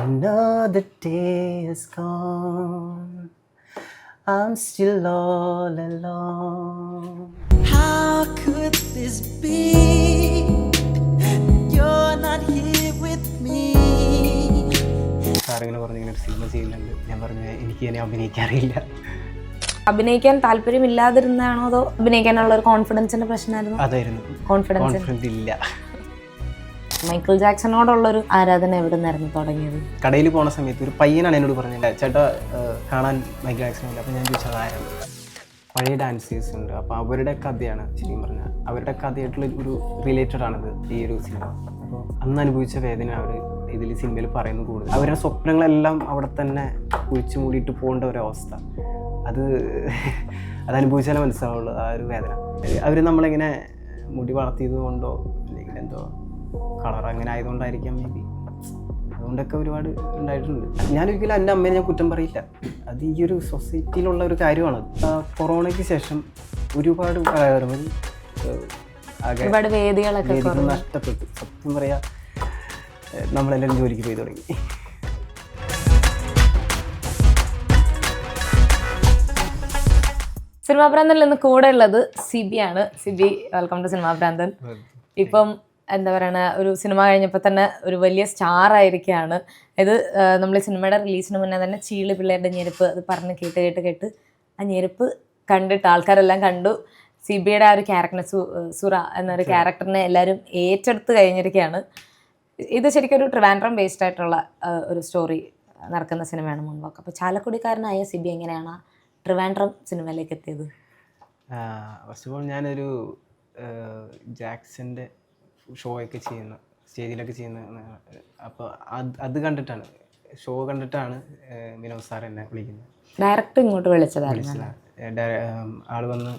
Another day is gone. I'm still all alone. How could this be? You're not here with me. സാറിങ്ങനെ പറഞ്ഞു ഇങ്ങനെ ഒരു cinema ചെയ്യുന്നുണ്ട്. ഞാൻ പറഞ്ഞു എനിക്ക് ഇനി അഭിനയിക്കാറില്ല. അഭിനയിക്കാൻ താല്പര്യമില്ലാതിരുന്നാണോ അതോ അഭിനയിക്കാനുള്ള ഒരു കോൺഫിഡൻസിന്റെ പ്രശ്നമായിരുന്നു? അതായിരുന്നു കോൺഫിഡൻസ് ഇല്ല. മൈക്കിൾ ജാക്സണോടുള്ളൊരു ആരാധന എവിടെ നിന്നായിരുന്നു തുടങ്ങിയത്? കടയിൽ പോണ സമയത്ത് ഒരു പയ്യനാണ് എന്നോട് പറഞ്ഞില്ല ചേട്ടാ കാണാൻ മൈക്കിൾ ജാക്സൺ ഇല്ല. അപ്പോൾ ഞാൻ ചോദിച്ചത് ആരാണ്? പഴയ ഡാൻസേഴ്സ് ഉണ്ട്, അപ്പോൾ അവരുടെ കഥയാണ് ശരിക്കും പറഞ്ഞാൽ അവരുടെ കഥയായിട്ടുള്ള ഒരു റിലേറ്റഡ് ആണിത് ഈ ഒരു സിനിമ. അപ്പോൾ അന്ന് അനുഭവിച്ച വേദന അവർ ഇതിൽ സിനിമയിൽ പറയുന്നത് കൂടുതൽ. അവരുടെ സ്വപ്നങ്ങളെല്ലാം അവിടെ തന്നെ കുഴിച്ചു മൂടിയിട്ട് പോകേണ്ട ഒരവസ്ഥ, അത് അനുഭവിച്ചാലേ മനസ്സിലാവുള്ളൂ ആ ഒരു വേദന. അവർ നമ്മളിങ്ങനെ മുടി വളർത്തിയത് കൊണ്ടോ അല്ലെങ്കിൽ എന്തോ കളർ അങ്ങനെ ആയതുകൊണ്ടായിരിക്കാം മേ ബി, അതുകൊണ്ടൊക്കെ ഒരുപാട് ഉണ്ടായിട്ടുണ്ട്. ഞാനൊരിക്കലും എൻ്റെ അമ്മേനെ ഞാൻ കുറ്റം പറയില്ല, അത് ഈ ഒരു സൊസൈറ്റിയിലുള്ള ഒരു കാര്യമാണ്. കൊറോണയ്ക്ക് ശേഷം ഒരുപാട് വേദികളൊക്കെ നഷ്ടപ്പെട്ടു. സത്യം പറയാ, നമ്മളെല്ലാവരും ജോലിക്ക് പോയി തുടങ്ങി. സിനിമാ ഭ്രാന്തനിൽ നിന്ന് കൂടെ ഉള്ളത് സിബി ആണ്. സിബി, വെൽക്കം ടു സിനിമാ ഭ്രാന്തൻ. ഇപ്പം എന്താ പറയണ, ഒരു സിനിമ കഴിഞ്ഞപ്പോൾ തന്നെ ഒരു വലിയ സ്റ്റാർ ആയിരിക്കുകയാണ്. ഇത് നമ്മൾ സിനിമയുടെ റിലീസിന് മുന്നേ തന്നെ ചീള് പിള്ളേരുടെ ഞെരുപ്പ് അത് പറഞ്ഞ് കേട്ട് ആ ഞെരുപ്പ് കണ്ടിട്ട് ആൾക്കാരെല്ലാം കണ്ടു. സിബിയുടെ ആ ഒരു ക്യാരക്ടറിനെ സുറ എന്നൊരു ക്യാരക്ടറിനെ എല്ലാവരും ഏറ്റെടുത്ത് കഴിഞ്ഞിരിക്കുകയാണ്. ഇത് ശരിക്കും ഒരു ട്രിവാൻഡ്രം ബേസ്ഡ് ആയിട്ടുള്ള ഒരു സ്റ്റോറി നടക്കുന്ന സിനിമയാണ് മുൻപോക്ക്. അപ്പോൾ ചാലക്കുടിക്കാരനായ സിബി എങ്ങനെയാണ് ട്രിവാൻഡ്രം സിനിമയിലേക്ക് എത്തിയത്? ഫസ്റ്റ് ഓഫ് ഓൾ ഞാനൊരു ജാക്സൻ്റെ ഷോയൊക്കെ ചെയ്യുന്ന സ്റ്റേജിലൊക്കെ ചെയ്യുന്ന, അപ്പോൾ അത് കണ്ടിട്ടാണ്, ഷോ കണ്ടിട്ടാണ് വിനോദ് സാർ എന്നെ വിളിക്കുന്നത്. ഡയറക്റ്റ് ഇങ്ങോട്ട് വിളിച്ചതാണ്. ആൾ വന്ന്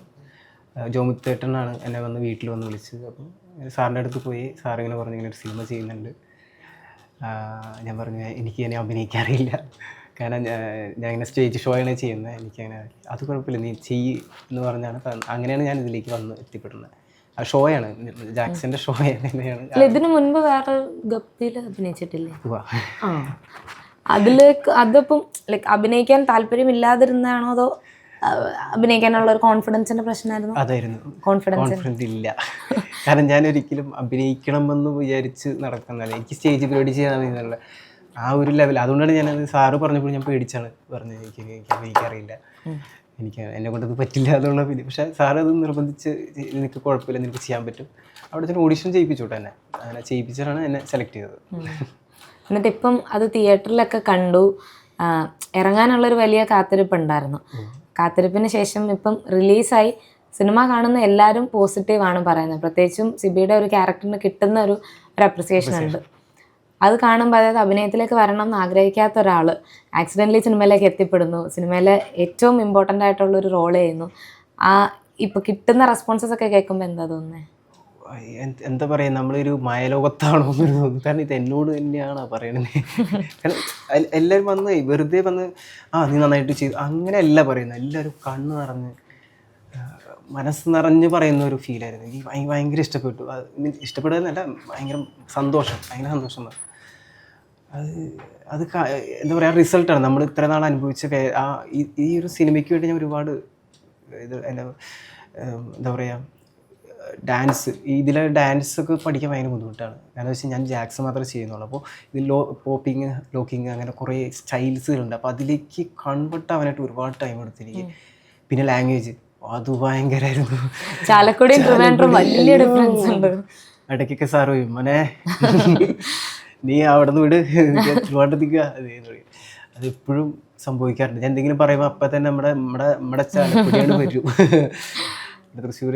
ജോമുത്തേട്ടനാണ് എന്നെ വന്ന് വീട്ടിൽ വന്ന് വിളിച്ചത്. അപ്പോൾ സാറിൻ്റെ അടുത്ത് പോയി സാറിങ്ങനെ പറഞ്ഞു ഇങ്ങനെ ഒരു സിനിമ ചെയ്യുന്നുണ്ട്. ഞാൻ പറഞ്ഞു എനിക്ക് ഇനി അഭിനയിക്കാറില്ല, കാരണം ഞാൻ ഇങ്ങനെ സ്റ്റേജ് ഷോയാണ് ചെയ്യുന്നത്, എനിക്കങ്ങനെ അത് കുഴപ്പമില്ല നീ ചെയ്യ് എന്ന് പറഞ്ഞാണ്. അങ്ങനെയാണ് ഞാൻ ഇതിലേക്ക് വന്ന് എത്തിപ്പെടുന്നത്. ആ ഷോയാണ്, ജാക്സന്റെ ഷോയാണ്. ഇതിനു മുൻപ് വേറെ ഗപ്പിയിൽ അഭിനയിച്ചിട്ടില്ലേ? അതിപ്പം ലൈക്ക് അഭിനയിക്കാൻ താല്പര്യമില്ലാതിരുന്നാണോ അതോ അഭിനയിക്കാനുള്ള ഒരു കോൺഫിഡൻസിന്റെ പ്രശ്നമായിരുന്നു? അതായിരുന്നു കോൺഫിഡൻസ് ഇല്ല, കാരണം ഞാൻ ഒരിക്കലും അഭിനയിക്കണമെന്ന് വിചാരിച്ച് നടക്കുന്നതല്ല, എനിക്ക് സ്റ്റേജ് പരിപാടി ചെയ്യാനുള്ള ആ ഒരു ലെവൽ. അതുകൊണ്ടാണ് ഞാനത് സാറ് പറഞ്ഞപ്പോൾ ഞാൻ പേടിച്ചാണ് പറഞ്ഞത് എനിക്ക് അഭിനയിക്കാറില്ല, എനിക്ക് എന്നെ കൊണ്ടത് പറ്റില്ല അതുകൊണ്ട്. പിന്നെ പക്ഷേ സാറ് അത് നിർബന്ധിച്ച് നിനക്ക് കുഴപ്പമില്ല, നിനക്ക് ചെയ്യാൻ പറ്റും, അവിടെ തന്നെ ഓഡിഷൻ ചെയ്യിപ്പിച്ചോട്ടെ എന്നെ. അങ്ങനെ ചെയ്യിപ്പിച്ചാണ് എന്നെ സെലക്ട് ചെയ്തത്. എന്നിട്ട് ഇപ്പം അത് തിയേറ്ററിലൊക്കെ കണ്ടു, ഇറങ്ങാനുള്ളൊരു വലിയ കാത്തിരിപ്പ് ഉണ്ടായിരുന്നു. കാത്തിരിപ്പിന് ശേഷം ഇപ്പം റിലീസായി സിനിമ കാണുന്ന എല്ലാവരും പോസിറ്റീവാണ് പറയുന്നത്. പ്രത്യേകിച്ചും സിബിയുടെ ഒരു ക്യാരക്ടറിന് കിട്ടുന്ന ഒരു അപ്രിസിയേഷൻ ഉണ്ട്. അത് കാണുമ്പോൾ, അതായത് അഭിനയത്തിലേക്ക് വരണം എന്ന് ആഗ്രഹിക്കാത്ത ഒരാൾ ആക്സിഡൻ്റലി സിനിമയിലേക്ക് എത്തിപ്പെടുന്നു, സിനിമയിലെ ഏറ്റവും ഇമ്പോർട്ടൻ്റ് ആയിട്ടുള്ളൊരു റോൾ ചെയ്യുന്നു. ഇപ്പോൾ കിട്ടുന്ന റെസ്പോൺസസ് ഒക്കെ കേൾക്കുമ്പോൾ എന്താ തോന്നുന്നത്? എന്താ പറയുക, നമ്മളൊരു മായലോകത്താണോ എന്ന് തോന്നുന്നു. കാരണം ഇത് എന്നോട് തന്നെയാണ് പറയണത്. കാരണം എല്ലാവരും വന്ന് വെറുതെ വന്ന് നീ നന്നായിട്ട് ചെയ്തു അങ്ങനെയല്ല പറയുന്നത്, എല്ലാവരും കണ്ണ് നിറഞ്ഞ് മനസ്സ് നിറഞ്ഞ് പറയുന്ന ഒരു ഫീലായിരുന്നു. എനിക്ക് ഭയങ്കര ഇഷ്ടപ്പെട്ടു. ഇഷ്ടപ്പെടുന്നതല്ല, ഭയങ്കര സന്തോഷം. അത് എന്താ പറയുക, റിസൾട്ടാണ് നമ്മൾ ഇത്ര നാൾ അനുഭവിച്ച ഈ ഒരു സിനിമയ്ക്ക് വേണ്ടി ഞാൻ ഒരുപാട് എന്താ പറയുക, ഇതിലെ ഡാൻസൊക്കെ പഠിക്കാൻ ഭയങ്കര ബുദ്ധിമുട്ടാണ്. കാരണം വെച്ചാൽ ഞാൻ ജാക്സ് മാത്രമേ ചെയ്യുന്നുള്ളൂ. അപ്പോൾ ഇതിൽ പോപ്പിങ്, ലോക്കിങ് അങ്ങനെ കുറേ സ്റ്റൈൽസുകളുണ്ട്. അപ്പോൾ അതിലേക്ക് കൺവേർട്ട് ആവാനായിട്ട് ഒരുപാട് ടൈം എടുത്തു എനിക്ക്. പിന്നെ ലാംഗ്വേജ് അത് ഭയങ്കരമായിരുന്നു. ചാലക്കുടി വലിയ ഡിഫറൻസ് ഉണ്ട്. ഇടയ്ക്കൊക്കെ സാറ് പറയും മോനെ നീ അവിടെ നിന്ന് വിട്, തിരുവാണ്ടത്തേക്ക് അത് എപ്പോഴും സംഭവിക്കാറുണ്ട്. ഞാൻ എന്തെങ്കിലും പറയുമ്പോൾ അപ്പം തന്നെ നമ്മുടെ ചാലക്കുടിയാണ് വരും, തൃശ്ശൂർ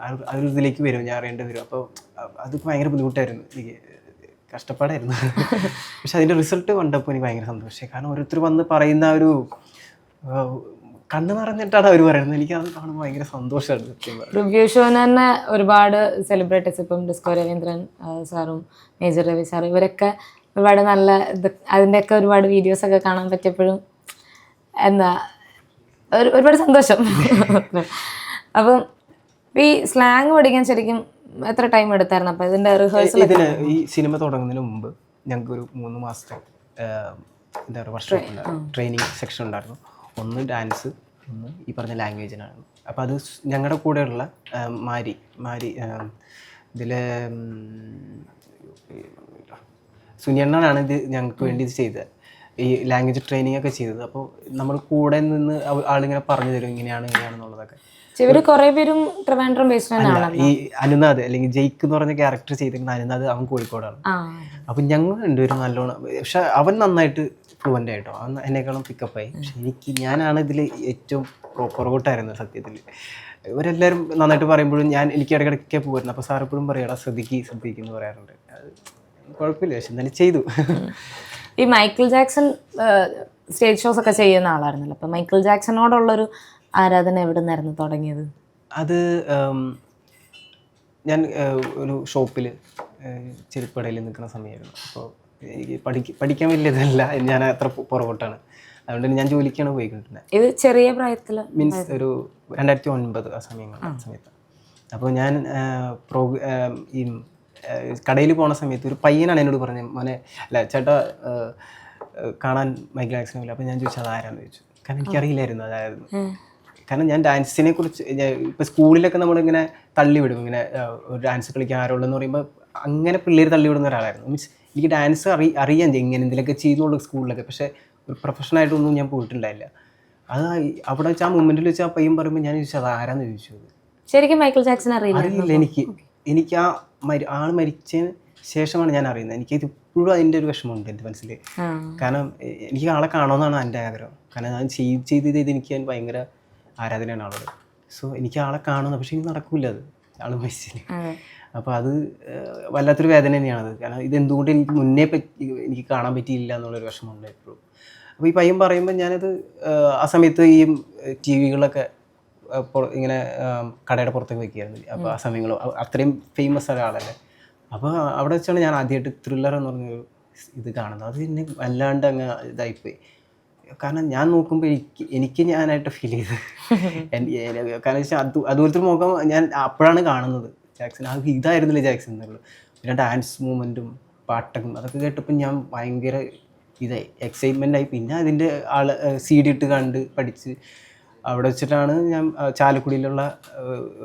ആ ഒരു ഇതിലേക്ക് വരും, ഞാൻ അറിയേണ്ടി വരും. അപ്പോൾ അത് ഭയങ്കര ബുദ്ധിമുട്ടായിരുന്നു, എനിക്ക് കഷ്ടപ്പാടായിരുന്നു. പക്ഷെ അതിൻ്റെ റിസൾട്ട് കണ്ടപ്പോൾ എനിക്ക് ഭയങ്കര സന്തോഷമായി. കാരണം ഓരോരുത്തർ വന്ന് പറയുന്ന ഒരു കണ്ണ് നിറഞ്ഞിട്ടാണ് അവർ പറയുന്നത്, എനിക്ക് അത് കാണുമ്പോൾ ഭയങ്കര സന്തോഷമാണ്. റിവ്യൂ ഷോന് തന്നെ ഒരുപാട് സെലിബ്രിറ്റീസ്, ഇപ്പം ഡിസ്കോ രവീന്ദ്രൻ സാറും മേജർ രവി സാറും ഇവരൊക്കെ ഒരുപാട് നല്ല അതിൻ്റെയൊക്കെ ഒരുപാട് വീഡിയോസൊക്കെ കാണാൻ പറ്റിയപ്പോഴും എന്താ ഒരുപാട് സന്തോഷം. അപ്പം ഈ സ്ലാങ് പഠിക്കാൻ ശരിക്കും എത്ര ടൈം എടുത്തായിരുന്നു? അപ്പോൾ ഇതിൻ്റെ റിഹേഴ്സൽ ഈ സിനിമ തുടങ്ങുന്നതിന് മുമ്പ് ഞങ്ങൾക്കൊരു 3 മാസത്തെ എന്താ പറയുക വർക്ക്ഷോപ്പ് ഉണ്ടായിരുന്നു, ട്രെയിനിങ് സെക്ഷൻ ഉണ്ടായിരുന്നു. ഒന്ന് ഡാൻസ്, ഒന്ന് ഈ പറഞ്ഞ ലാംഗ്വേജിനായിരുന്നു. അപ്പോൾ അത് ഞങ്ങളുടെ കൂടെയുള്ള മാരി ഇതിൽ സുനിയണ്ണനാണ് ഇത് ഞങ്ങൾക്ക് വേണ്ടി ഇത് ചെയ്തത്, ഈ ലാംഗ്വേജ് ട്രെയിനിങ് ഒക്കെ ചെയ്തത്. അപ്പോൾ നമ്മൾ കൂടെ നിന്ന് ആളിങ്ങനെ പറഞ്ഞു തരും ഇങ്ങനെയാണെന്നുള്ളതൊക്കെ. ഇവര് കുറെ പേരും ട്രിവാൻഡ്രം ബേസ്ഡ് ആണ്. ഈ അനുനാഥ് അല്ലെങ്കിൽ ജയ്ക്ക് എന്ന് പറഞ്ഞ ക്യാരക്ടർ ചെയ്തിരിക്കുന്ന അനുനാഥ് അവൻ കോഴിക്കോടാണ്. അപ്പം ഞങ്ങൾ രണ്ടുപേരും നല്ലോണം, പക്ഷെ അവൻ നന്നായിട്ട് ഫ്ലുവൻ്റ് ആയിട്ടോ, അവൻ എന്നെക്കാളും പിക്കപ്പായി. പക്ഷെ ഞാനാണ് ഇതിൽ ഏറ്റവും പുറകോട്ടായിരുന്നത് സത്യത്തിൽ. ഇവരെല്ലാവരും നന്നായിട്ട് പറയുമ്പോഴും എനിക്ക് ഇടയ്ക്കിടയ്ക്ക് പോകുമായിരുന്നു. അപ്പോൾ സാർ എപ്പോഴും പറയാം ശ്രദ്ധിക്കുന്നു പറയാറുണ്ട്. അത് കുഴപ്പമില്ല, പക്ഷെ എന്നാലും ചെയ്തു. ഈ മൈക്കിൾ ജാക്സൺ സ്റ്റേജ് ഷോസ് ഒക്കെ ചെയ്യുന്ന ആളായിരുന്നല്ലോ. അപ്പം മൈക്കിൾ ജാക്സണോടുള്ളൊരു ആരാധന എവിടെ നിന്നായിരുന്നു തുടങ്ങിയത്? അത് ഞാൻ ഒരു ഷോപ്പിൽ ചെരുപ്പടയിൽ നിൽക്കുന്ന സമയമായിരുന്നു. അപ്പോൾ എനിക്ക് പഠിക്കാൻ വലിയ ഇതല്ല, ഞാൻ അത്ര പുറകോട്ടാണ്. അതുകൊണ്ട് ഞാൻ ജോലിക്കാണ് പോയിക്കൊണ്ടിരുന്നത്. ഇത് ചെറിയ പ്രായത്തിൽ മീൻസ് ഒരു 2009 ആ സമയത്ത്. അപ്പോൾ ഞാൻ ഈ കടയിൽ പോണ സമയത്ത് ഒരു പയ്യനാണ് എന്നോട് പറഞ്ഞത്, മോനെ അല്ല ചേട്ടാ കാണാൻ മൈക്കിൾ ജാക്സനെ പോലെ. അപ്പോൾ ഞാൻ ചോദിച്ചു അതാരാന്ന് ചോദിച്ചു. കാരണം എനിക്കറിയില്ലായിരുന്നു അതായിരുന്നു. കാരണം ഞാൻ ഡാൻസിനെ കുറിച്ച് ഇപ്പോൾ സ്കൂളിലൊക്കെ നമ്മളിങ്ങനെ തള്ളിവിടും, ഇങ്ങനെ ഒരു ഡാൻസ് കളിക്കാൻ ആരുള്ളതെന്ന് പറയുമ്പോൾ അങ്ങനെ പിള്ളേർ തള്ളിവിടുന്ന ഒരാളായിരുന്നു. മീൻസ് എനിക്ക് ഡാൻസ് അറിയാൻ ഇങ്ങനെ എന്തെങ്കിലുമൊക്കെ ചെയ്യുന്നുള്ളൂ സ്കൂളിലൊക്കെ, പക്ഷേ ഒരു പ്രൊഫഷണലായിട്ടൊന്നും ഞാൻ പോയിട്ടുണ്ടായില്ല. അത് അവിടെ വെച്ച് ആ മൊമെൻറ്റിൽ വെച്ച് ആ പയ്യൻ പറയുമ്പോൾ ഞാൻ ചോദിച്ചു അത് ആരാന്ന് ചോദിച്ചത്. ശരിക്കും മൈക്കിൾ ജാക്സൺ അറിയില്ല. എനിക്ക് ആ ആൾ മരിച്ചതിന് ശേഷമാണ് ഞാൻ അറിയുന്നത്. എനിക്കിത് ഇപ്പോഴും അതിൻ്റെ ഒരു വിഷമമുണ്ട് എൻ്റെ മനസ്സിൽ. കാരണം എനിക്ക് ആളെ കാണണമെന്നാണ് എൻ്റെ ആഗ്രഹം. കാരണം ഞാൻ ചെയ്ത് എനിക്ക് ഞാൻ ഭയങ്കര ആരാധനയാണ് ആളോട്. സോ എനിക്ക് ആളെ കാണുന്നത്, പക്ഷേ എനിക്ക് നടക്കില്ല അത് ആൾ മരിച്ചതിന്. അപ്പോൾ അത് വല്ലാത്തൊരു വേദന തന്നെയാണത്. കാരണം ഇതെന്തുകൊണ്ട് എനിക്ക് മുന്നേ എനിക്ക് കാണാൻ പറ്റിയില്ല എന്നുള്ളൊരു വിഷമമുണ്ട് എപ്പോഴും. അപ്പോൾ ഈ പയ്യൻ പറയുമ്പോൾ ഞാനത് ആ സമയത്ത് ഈ TV-കളൊക്കെ ഇങ്ങനെ കടയുടെ പുറത്തേക്ക് വയ്ക്കുകയായിരുന്നു. അപ്പോൾ ആ സമയങ്ങൾ അത്രയും ഫേമസ് ഒരാളല്ലേ. അപ്പോൾ അവിടെ വെച്ചാണ് ഞാൻ ആദ്യമായിട്ട് ത്രില്ലർ എന്ന് പറഞ്ഞൊരു ഇത് കാണുന്നത്. അത് എന്നെ വല്ലാണ്ട് അങ്ങ് ഇതായിപ്പോയി. കാരണം ഞാൻ നോക്കുമ്പോൾ എനിക്ക് ഞാനായിട്ട് ഫീൽ ചെയ്ത്. കാരണം വെച്ചാൽ അതുപോലത്തെ മുഖം ഞാൻ അപ്പോഴാണ് കാണുന്നത് ജാക്സൺ. അത് ഇതായിരുന്നില്ല ജാക്സൺ എന്നുള്ളത്. പിന്നെ ഡാൻസ് മൂവ്മെൻറ്റും പാട്ടൊക്കെ അതൊക്കെ കേട്ടപ്പോൾ ഞാൻ ഭയങ്കര ഇതായി, എക്സൈറ്റ്മെൻ്റ് ആയി. പിന്നെ അതിൻ്റെ CD ഇട്ട് കണ്ട് പഠിച്ച് അവിടെ വെച്ചിട്ടാണ് ഞാൻ ചാലക്കുടിയിലുള്ള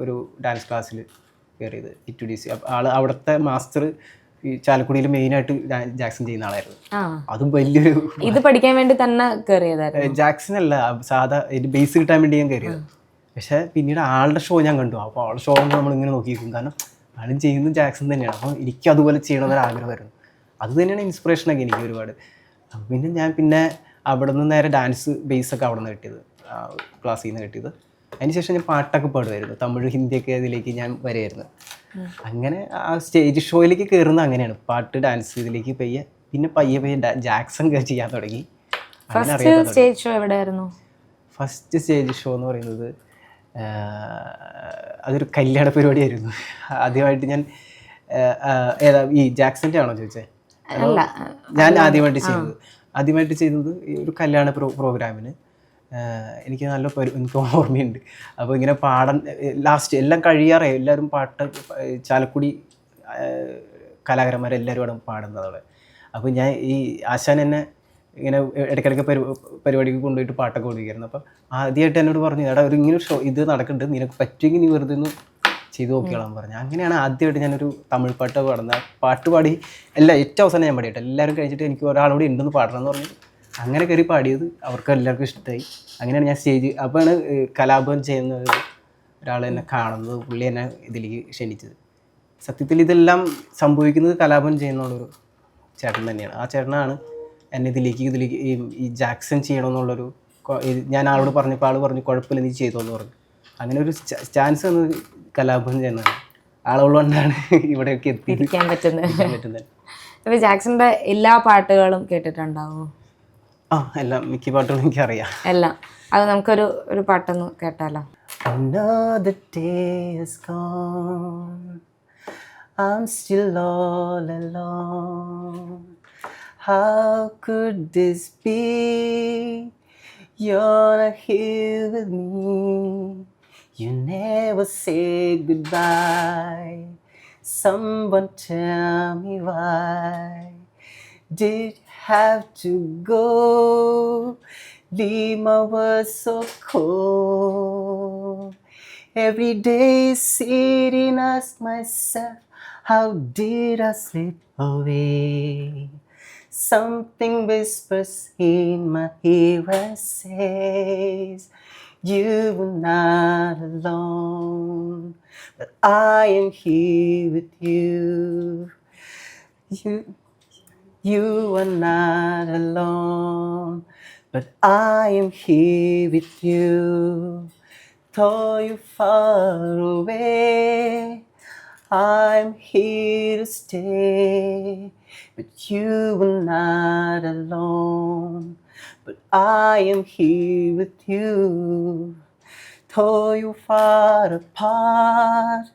ഒരു ഡാൻസ് ക്ലാസ്സിൽ കയറിയത്, TTDC. അവിടുത്തെ മാസ്റ്റർ ഈ ചാലക്കുടിയിൽ മെയിനായിട്ട് ജാക്സൺ ചെയ്യുന്ന ആളായിരുന്നു. അതും വലിയൊരു ഇത് പഠിക്കാൻ വേണ്ടി തന്നെ കയറിയതായിരുന്നു. ജാക്സൺ അല്ല, സാധാ ബേസ് കിട്ടാൻ വേണ്ടി ഞാൻ കയറിയത്. പക്ഷേ പിന്നീട് ആളുടെ ഷോ ഞാൻ കണ്ടു. അപ്പോൾ ആളുടെ ഷോ നമ്മളിങ്ങനെ നോക്കിയിരിക്കും. കാരണം ആളും ചെയ്യുന്നത് ജാക്സൺ തന്നെയാണ്. അപ്പോൾ എനിക്ക് അതുപോലെ ചെയ്യണമെന്നൊരാഗ്രഹമായിരുന്നു. അത് തന്നെയാണ് ഇൻസ്പിറേഷനൊക്കെ എനിക്ക് ഒരുപാട്. അപ്പോൾ പിന്നെ അവിടെ നിന്ന് നേരെ ഡാൻസ് ബേസൊക്കെ അവിടെ നിന്ന് കിട്ടിയത്, ക്ലാസ്സിൽ നിന്ന് കിട്ടിയത്. അതിനുശേഷം ഞാൻ പാട്ടൊക്കെ പാടുമായിരുന്നു, തമിഴ് ഹിന്ദിയൊക്കെ ഇതിലേക്ക് ഞാൻ വരുമായിരുന്നു. അങ്ങനെ ആ സ്റ്റേജ് ഷോയിലേക്ക് കയറുന്നത് അങ്ങനെയാണ്, പാട്ട് ഡാൻസ് ഇതിലേക്ക് പിന്നെ പയ്യെ ജാക്സൺ ചെയ്യാൻ തുടങ്ങി. സ്റ്റേജ് ഷോ എവിടെയായിരുന്നു? ഫസ്റ്റ് സ്റ്റേജ് ഷോ എന്ന് പറയുന്നത് അതൊരു കല്യാണ പരിപാടിയായിരുന്നു. ആദ്യമായിട്ട് ഞാൻ ഈ ജാക്സൻ്റെ ആണോ ചോദിച്ചത്? ഞാൻ ആദ്യമായിട്ട് ചെയ്തത് ഒരു കല്യാണ പ്രോഗ്രാമിന്. എനിക്ക് എനിക്ക് ഓർമ്മയുണ്ട്. അപ്പോൾ ഇങ്ങനെ ലാസ്റ്റ് എല്ലാം കഴിയാറായി, എല്ലാവരും പാട്ട് ചാലക്കുടി കലാകാരന്മാരെല്ലാവരും അവിടെ പാടുന്നതോടെ. അപ്പോൾ ഞാൻ ഈ ആശാൻ എന്നെ ഇങ്ങനെ ഇടയ്ക്കിടയ്ക്ക് പരിപാടിക്ക് കൊണ്ടുപോയിട്ട് പാട്ടൊക്കെ ഓടിക്കായിരുന്നു. അപ്പോൾ ആദ്യമായിട്ട് എന്നോട് പറഞ്ഞു, എടാ ഇങ്ങനെ ഒരു ഷോ ഇത് നടക്കുന്നുണ്ട്, നിനക്ക് പറ്റുമെങ്കിൽ നീ വെറുതെ ഒന്ന് ചെയ്ത് നോക്കിയോളാം പറഞ്ഞു. അങ്ങനെയാണ് ആദ്യമായിട്ട് ഞാനൊരു തമിഴ് പാട്ട് പാടുന്നത്. പാട്ട് പാടി ഏറ്റവും അവസാനം ഞാൻ പാടിയിട്ട് എല്ലാവരും കഴിച്ചിട്ട് എനിക്ക് ഒരാളോട് ഉണ്ടെന്ന് പാടണം എന്ന് പറഞ്ഞു. അങ്ങനെ കയറി പാടിയത് അവർക്ക് എല്ലാവർക്കും ഇഷ്ടമായി. അങ്ങനെയാണ് ഞാൻ അപ്പോഴാണ് കലാഭവൻ ചെയ്യുന്ന ഒരാൾ എന്നെ കാണുന്നത്, പുള്ളി എന്നെ ഇതിലേക്ക് ക്ഷണിച്ചത്. സത്യത്തിൽ ഇതെല്ലാം സംഭവിക്കുന്നത് കലാഭവൻ ചെയ്യുന്നുള്ളൊരു ചേട്ടൻ തന്നെയാണ്. ആ ചേട്ടനാണ് എന്നെ ഇതിലേക്ക് ഈ ജാക്സൺ ചെയ്യണമെന്നുള്ളൊരു, ഞാൻ ആളോട് പറഞ്ഞപ്പോൾ ആൾ പറഞ്ഞു കുഴപ്പമില്ല നീ ചെയ്തോന്ന് പറഞ്ഞു. അങ്ങനെ ഒരു ചാൻസ് തന്നത് കലാഭവൻ ചെയ്യുന്നതാണ്. ആളുകൊണ്ടാണ് ഇവിടെയൊക്കെ എത്തിക്കാൻ പറ്റുന്നത്. അപ്പോൾ ജാക്സന്റെ എല്ലാ പാട്ടുകളും കേട്ടിട്ടുണ്ടാവുമോ? എല്ലാം, മിക്ക പാട്ടുകളും എനിക്കറിയാം. എല്ലാം. അത് നമുക്കൊരു പാട്ടൊന്ന് കേട്ടാലോ? Another day is gone, I'm still all alone. How could this be? You're not here with me. You never say goodbye. Someone tell me why. Did have to go. Leave my world so cold. Every day sitting, ask myself, how did I slip away? Something whispers in my ear and says, you were not alone, but I am here with you. You are not alone, but I am here with you. Though you're far away, I'm here to stay. But you are not alone, but I am here with you. Though you're far apart,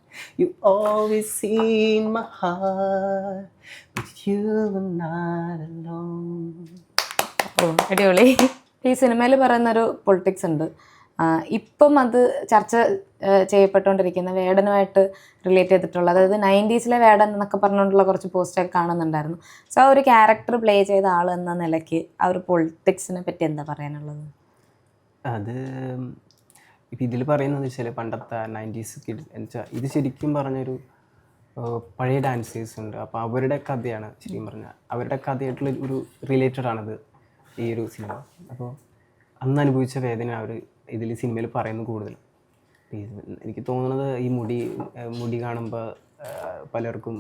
you always see in my heart. But you are not alone. ഓ അടിപൊളി. ഈ സിനിമയിൽ പറയുന്നൊരു politics ഉണ്ട്. ഇപ്പം അത് ചർച്ച ചെയ്യപ്പെട്ടുകൊണ്ടിരിക്കുന്ന വേടനുമായിട്ട് relate ചെയ്തിട്ടുള്ള, അതായത് 90s വേടൻ എന്നൊക്കെ പറഞ്ഞുകൊണ്ടുള്ള കുറച്ച് പോസ്റ്റൊക്കെ കാണുന്നുണ്ടായിരുന്നു. സോ ആ ഒരു ക്യാരക്ടർ പ്ലേ ചെയ്ത ആൾ എന്ന നിലയ്ക്ക് ആ ഒരു പൊളിറ്റിക്സിനെ പറ്റി എന്താ പറയാനുള്ളത്? അത് ഇപ്പം ഇതിൽ പറയുന്നത് വെച്ചാൽ പണ്ടത്തെ 90s കിഡ്സ് എന്നുവെച്ചാൽ ഇത് ശരിക്കും പറഞ്ഞൊരു പഴയ ഡാൻസേഴ്സ് ഉണ്ട്. അപ്പോൾ അവരുടെ കഥയാണ് ശരിക്കും പറഞ്ഞാൽ, അവരുടെ കഥയായിട്ടുള്ള ഒരു റിലേറ്റഡ് ആണിത് ഈ ഒരു സിനിമ. അപ്പോൾ അന്ന് അനുഭവിച്ച വേദന അവർ ഇതിൽ സിനിമയിൽ പറയുന്നത് കൂടുതൽ. എനിക്ക് തോന്നുന്നത് ഈ മുടി കാണുമ്പോൾ പലർക്കും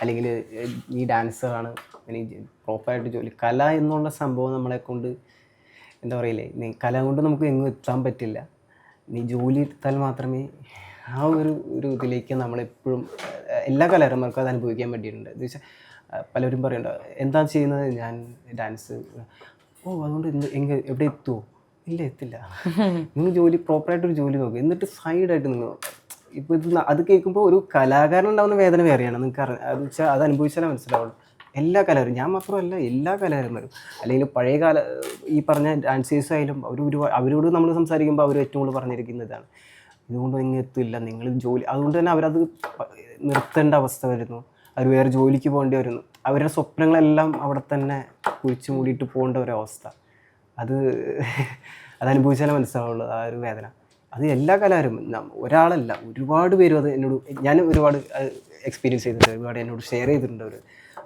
അല്ലെങ്കിൽ ഈ ഡാൻസറാണ് എനിക്ക് പ്രോപ്പറായിട്ട് ജോലി, കല എന്നുള്ള സംഭവം നമ്മളെ കൊണ്ട് എന്താ പറയില്ലേ, കല കൊണ്ട് നമുക്ക് എങ്ങും എത്താൻ പറ്റില്ല. നീ ജോലി എടുത്താൽ മാത്രമേ ആ ഒരു ഇതിലേക്ക് നമ്മളെപ്പോഴും എല്ലാ കലാകാരന്മാർക്കും അത് അനുഭവിക്കാൻ പറ്റിയിട്ടുണ്ട്. എന്ന് വെച്ചാൽ പലരും പറയുന്നുണ്ട്, എന്താ ചെയ്യുന്നത്, ഞാൻ ഡാൻസ്, ഓ അതുകൊണ്ട് എവിടെ എത്തുമോ? ഇല്ല, എത്തില്ല. നിങ്ങൾ ജോലി പ്രോപ്പറായിട്ടൊരു ജോലി നോക്കുക, എന്നിട്ട് സൈഡായിട്ട് നിങ്ങൾ ഇപ്പോൾ ഇത് അത് കേൾക്കുമ്പോൾ ഒരു കലാകാരൻ ഉണ്ടാകുന്ന വേദന വേറെയാണ്. നിങ്ങൾക്ക് അത് വെച്ചാൽ അത് അനുഭവിച്ചാലേ മനസ്സിലാവുള്ളൂ. എല്ലാ കലാകാരും, ഞാൻ മാത്രമല്ല എല്ലാ കലാകാരന്മാരും, അല്ലെങ്കിൽ പഴയ കാല ഈ പറഞ്ഞ ഡാൻസേഴ്സ് ആയാലും അവരോട് നമ്മൾ സംസാരിക്കുമ്പോൾ അവർ ഏറ്റവും കൂടുതൽ പറഞ്ഞിരിക്കുന്നതാണ്, ഇതുകൊണ്ട് നിങ്ങൾ എത്തില്ല, നിങ്ങൾ ജോലി. അതുകൊണ്ട് തന്നെ അവരത് നിർത്തേണ്ട അവസ്ഥ വരുന്നു, അവർ വേറെ ജോലിക്ക് പോകേണ്ടി വരുന്നു. അവരുടെ സ്വപ്നങ്ങളെല്ലാം അവിടെ തന്നെ കുഴിച്ചു മൂടിയിട്ട് പോകേണ്ട ഒരവസ്ഥ. അതനുഭവിച്ചാലേ മനസ്സിലാവുള്ളൂ ആ ഒരു വേദന. അത് എല്ലാ കലാകാരും, ഒരാളല്ല ഒരുപാട് പേരും അത് എന്നോട്, ഞാൻ ഒരുപാട് എക്സ്പീരിയൻസ് ചെയ്തിട്ടുണ്ട്, ഒരുപാട് എന്നോട് ഷെയർ ചെയ്തിട്ടുണ്ട്.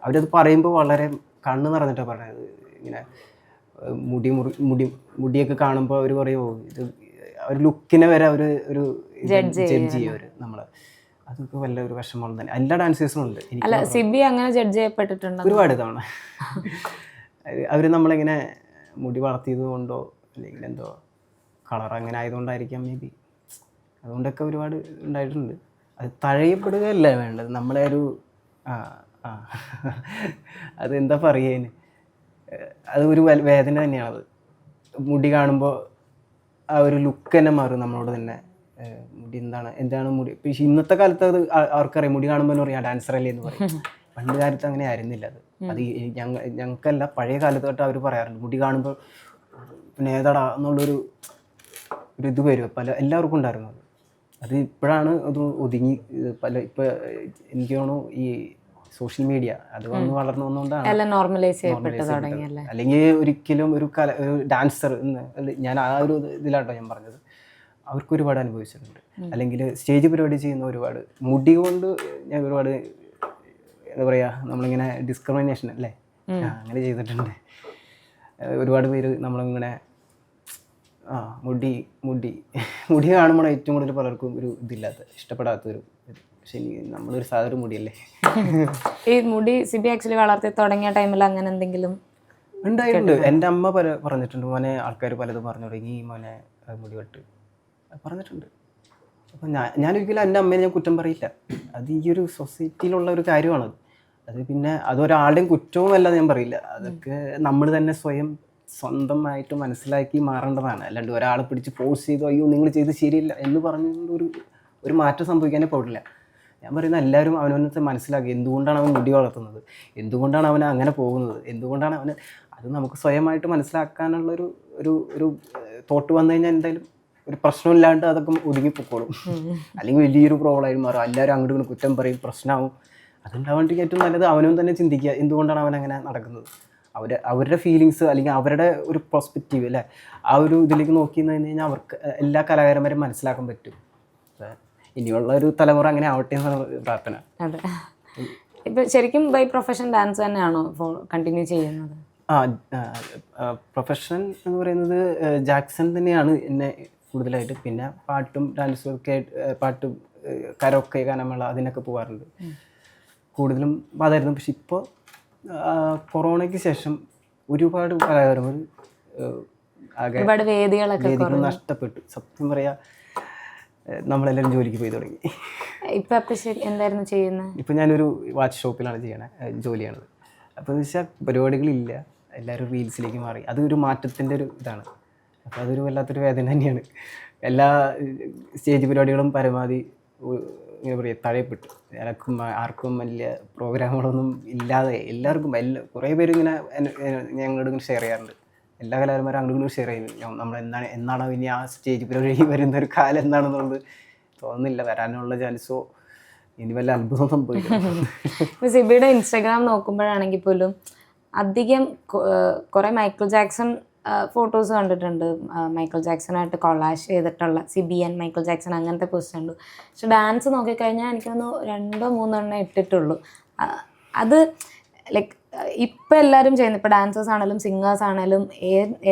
അവരത് പറയുമ്പോൾ വളരെ കണ്ണ് നിറഞ്ഞിട്ടാണ് പറയുന്നത്. ഇങ്ങനെ മുടിയൊക്കെ കാണുമ്പോൾ അവർ പറയുമോ, ഇത് ഒരു ലുക്കിനെ വരെ ഒരു ജഡ്ജ് ചെയ്യും അവർ നമ്മളെ. അതൊക്കെ വല്ല ഒരു വിഷമം തന്നെ എല്ലാ ഡാൻസേഴ്സും ഉണ്ട്. സിബി അങ്ങനെ ജഡ്ജ് ചെയ്യപ്പെട്ടിട്ടുണ്ട് ഒരുപാട് തവണ. അവർ നമ്മളിങ്ങനെ മുടി വളർത്തിയത് കൊണ്ടോ അല്ലെങ്കിൽ എന്തോ കളർ അങ്ങനെ ആയതുകൊണ്ടായിരിക്കാം മേ ബി, അതുകൊണ്ടൊക്കെ ഒരുപാട് ഉണ്ടായിട്ടുണ്ട്. അത് തഴയപ്പെടുകയല്ല വേണ്ടത്, നമ്മളെ ഒരു അതെന്താ പറയുകയെന്ന്, അത് ഒരു വേദന തന്നെയാണത്. മുടി കാണുമ്പോൾ ആ ഒരു ലുക്ക് തന്നെ മാറും നമ്മളോട് തന്നെ. മുടി എന്താണ് മുടി. ഇപ്പം ഇന്നത്തെ കാലത്ത് അത് ആർക്കറിയാം, മുടി കാണുമ്പോൾ പറയാം ഡാൻസറല്ലേ എന്ന് പറയും. പണ്ട് കാലത്ത് അങ്ങനെ ആയിരുന്നില്ല. അത് ഞങ്ങൾക്കല്ല, പഴയ കാലത്ത് തൊട്ട് അവർ പറയാറുണ്ട്, മുടി കാണുമ്പോൾ പിന്നെ ഏതാടാ എന്നുള്ളൊരു ഇത് വരും. എല്ലാവർക്കും ഉണ്ടായിരുന്നു അത്. ഇപ്പോഴാണ് അത് ഒതുങ്ങി. ഇപ്പം എനിക്ക് തോന്നുന്നു ഈ സോഷ്യൽ മീഡിയ അത് വന്ന് വളർന്നു വന്നുകൊണ്ടാണ് നോർമലൈസ് അല്ലെങ്കിൽ ഒരിക്കലും ഒരു ഡാൻസർ ഞാൻ ആ ഒരു ഇതിലാട്ടോ ഞാൻ പറഞ്ഞത്, അവർക്ക് ഒരുപാട് അനുഭവിച്ചിട്ടുണ്ട്. അല്ലെങ്കിൽ സ്റ്റേജ് പരിപാടി ചെയ്യുന്ന ഒരുപാട് മുടി കൊണ്ട് ഞാൻ ഒരുപാട് എന്താ പറയുക, നമ്മളിങ്ങനെ ഡിസ്ക്രിമിനേഷൻ അല്ലേ അങ്ങനെ ചെയ്തിട്ടുണ്ട്. ഒരുപാട് പേര് നമ്മളിങ്ങനെ മുടി കാണുമ്പോൾ ഏറ്റവും കൂടുതൽ പലർക്കും ഒരു ഇഷ്ടപ്പെടാത്തൊരു. പക്ഷെ നമ്മളൊരു സാധാരണ മുടിയല്ലേ. ഈ മുടി സിബി ആക്ച്വലി വളർത്തി തുടങ്ങിയ ടൈമിൽ അങ്ങനെ എന്തെങ്കിലും ഉണ്ടായിട്ടുണ്ട്. എൻ്റെ അമ്മ പറഞ്ഞിട്ടുണ്ട്, മോനെ ആൾക്കാർ പലതും പറഞ്ഞു തുടങ്ങി, മോനെ മുടി വെട്ട് പറഞ്ഞിട്ടുണ്ട്. അപ്പം ഞാനൊരിക്കലും എൻ്റെ അമ്മയെ ഞാൻ കുറ്റം പറയില്ല. അത് ഈ ഒരു സൊസൈറ്റിയിലുള്ള ഒരു കാര്യമാണത്. അത് പിന്നെ അതൊരാളുടെയും കുറ്റവും അല്ലാതെ ഞാൻ പറയില്ല. അതൊക്കെ നമ്മൾ തന്നെ സ്വന്തമായിട്ട് മനസ്സിലാക്കി മാറേണ്ടതാണ്. അല്ലാണ്ട് ഒരാളെ പിടിച്ച് ഫോഴ്സ് ചെയ്തു അയ്യോ നിങ്ങൾ ചെയ്ത് ശരിയില്ല എന്ന് പറഞ്ഞുകൊണ്ട് ഒരു മാറ്റം സംഭവിക്കാനേ പാടില്ല. ഞാൻ പറയുന്നത് എല്ലാവരും അവനവനത്തെ മനസ്സിലാക്കി എന്തുകൊണ്ടാണ് അവൻ മുടി വളർത്തുന്നത്, എന്തുകൊണ്ടാണ് അവൻ അങ്ങനെ പോകുന്നത്, എന്തുകൊണ്ടാണ് അവന്, അത് നമുക്ക് സ്വയമായിട്ട് മനസ്സിലാക്കാനുള്ളൊരു ഒരു തോട്ട് വന്നു കഴിഞ്ഞാൽ എന്തായാലും ഒരു പ്രശ്നമില്ലാണ്ട് അതൊക്കെ ഒതുങ്ങിപ്പോക്കോളും. അല്ലെങ്കിൽ വലിയൊരു പ്രോബ്ലമായിട്ട് മാറും. എല്ലാവരും അങ്ങോട്ട് ഇങ്ങോട്ട് കുറ്റം പറയും, പ്രശ്നമാവും. അതുണ്ടാവേണ്ടി ഏറ്റവും നല്ലത് അവനും തന്നെ ചിന്തിക്കുക എന്തുകൊണ്ടാണ് അവൻ അങ്ങനെ നടക്കുന്നത്. അവരുടെ ഫീലിങ്സ് അല്ലെങ്കിൽ അവരുടെ ഒരു പെർസ്പെക്റ്റീവ് അല്ലേ, ആ ഒരു ഇതിലേക്ക് നോക്കി നിന്ന് കഴിഞ്ഞാൽ അവർക്ക് എല്ലാ കലാകാരന്മാരെയും മനസ്സിലാക്കാൻ പറ്റും. ഇനിയുള്ള ഒരു തലമുറ അങ്ങനെ ആവട്ടെ എന്നാണ് പ്രാർത്ഥന. അതെ. ഇപ്പം ശരിക്കും ബൈ പ്രൊഫഷൻ ഡാൻസ് തന്നെയാണോ കണ്ടിന്യൂ ചെയ്യുന്നത്? പ്രൊഫഷൻ എന്ന് പറയുന്നത് ജാക്സൺ തന്നെയാണ് എന്നെ കൂടുതലായിട്ട്. പിന്നെ പാട്ടും ഡാൻസും ഒക്കെ പാട്ടും കരോക്കെ ഗാനമേള അതിനൊക്കെ പോകാറുണ്ട്. കൂടുതലും അതായിരുന്നു. പക്ഷെ ഇപ്പോൾ കൊറോണയ്ക്ക് ശേഷം ഒരുപാട് കലാകാരന്മാർ ഒരുപാട് വേദികൾ നഷ്ടപ്പെട്ടു. സത്യം പറയാ, നമ്മളെല്ലാവരും ജോലിക്ക് പോയി തുടങ്ങി. ഇപ്പം ശരി എന്തായിരുന്നു ചെയ്യുന്നത്? ഇപ്പം ഞാനൊരു വാച്ച് ഷോപ്പിലാണ് ജോലിയാണത്. അപ്പോൾ എന്ന് വെച്ചാൽ പരിപാടികളില്ല, എല്ലാവരും റീൽസിലേക്ക് മാറി. അതൊരു മാറ്റത്തിൻ്റെ ഒരു ഇതാണ്. അപ്പോൾ അതൊരു വല്ലാത്തൊരു വേദന തന്നെയാണ്. എല്ലാ സ്റ്റേജ് പരിപാടികളും പരമാവധി ഇങ്ങനെ പറയുക തഴയപ്പെട്ടു. എനക്കും ആർക്കും വലിയ പ്രോഗ്രാമുകളൊന്നും ഇല്ലാതെ എല്ലാവർക്കും കുറേ പേര് ഇങ്ങനെ ഞങ്ങളോട് ഇങ്ങനെ ഷെയർ ചെയ്യാറുണ്ട്. എല്ലാ കലാകാരന്മാരും അങ്ങോട്ടും ഷെയർ ചെയ്യുന്നു. നമ്മൾ എന്നാണോ ഇനി ആ സ്റ്റേജ് പരിപാടി വരുന്ന ഒരു കാലം എന്താണെന്നുള്ളത് തോന്നുന്നില്ല. വരാനുള്ള ചാൻസോ ഇനി വല്ല അത്ഭുതം സംഭവിക്കും. ഇപ്പോൾ സിബിയുടെ ഇൻസ്റ്റാഗ്രാം നോക്കുമ്പോഴാണെങ്കിൽ പോലും അധികം കുറേ മൈക്കിൾ ജാക്സൺ ഫോട്ടോസ് കണ്ടിട്ടുണ്ട്. മൈക്കിൾ ജാക്സണായിട്ട് കൊളാഷ് ചെയ്തിട്ടുള്ള സിബി ആൻഡ് മൈക്കിൾ ജാക്സൺ അങ്ങനത്തെ പോസ്റ്റ് ഉണ്ട്. പക്ഷെ ഡാൻസ് നോക്കിക്കഴിഞ്ഞാൽ എനിക്കൊന്ന് 2-3 ഇട്ടിട്ടുള്ളൂ. അത് ലൈക്ക് ഇപ്പം എല്ലാവരും ചെയ്യുന്നത്, ഇപ്പോൾ ഡാൻസേഴ്സ് ആണെങ്കിലും സിംഗേഴ്സ് ആണെങ്കിലും